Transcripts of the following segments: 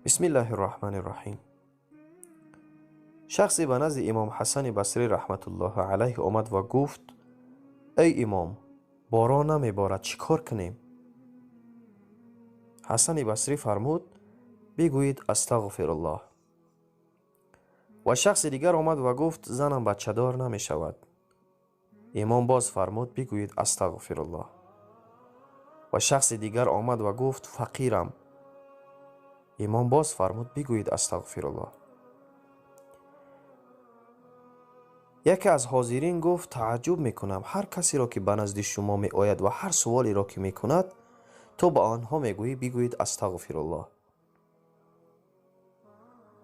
بسم الله الرحمن الرحیم. شخصی به نزد امام حسن بصری رحمت الله علیه آمد و گفت: ای امام، باران نمیبارد، چی کار کنیم؟ حسن بصری فرمود: بگویید استغفر الله. و شخص دیگر آمد و گفت: زنم بچه دار نمی شود. امام باز فرمود: بگویید استغفر الله. و شخص دیگر آمد و گفت: فقیرم. امام باز فرمود: بگویید استغفر الله. یکی از حاضرین گفت: تعجب میکنم هر کسی را که به نزد شما می آید و هر سوالی را که می کند تو به آنها میگویی بگویید استغفر الله.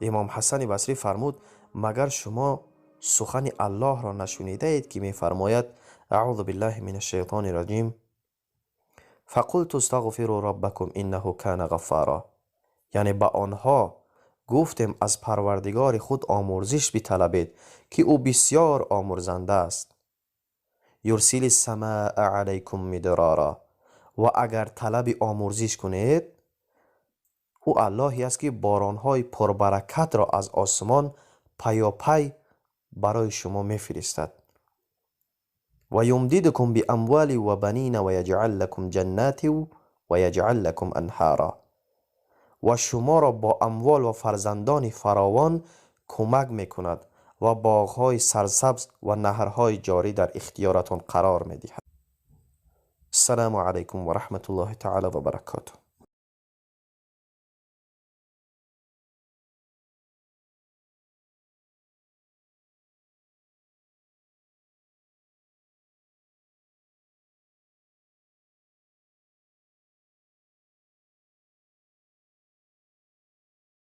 امام حسن بصری فرمود: مگر شما سخن الله را نشنیده اید که می فرماید: اعوذ بالله من الشیطان الرجیم فقلت استغفروا ربکم انه کان غفارا. یعنی به آنها گفتم از پروردگار خود آمرزش بطلبید که او بسیار آمرزنده است. یرسل السماء علیکم مدرارا. و اگر طلب آمرزش کنید او اللهی است که بارانهای پربرکت را از آسمان پیاپی برای شما میفرستد. و یمددکم باموال و بنین و یجعل لکم جنات و یجعل لکم انهارا. و شما را با اموال و فرزندان فراوان کمک میکند و باغهای سرسبز و نهرهای جاری در اختیارتان قرار میدهد. السلام علیکم و رحمت الله تعالی و برکاته.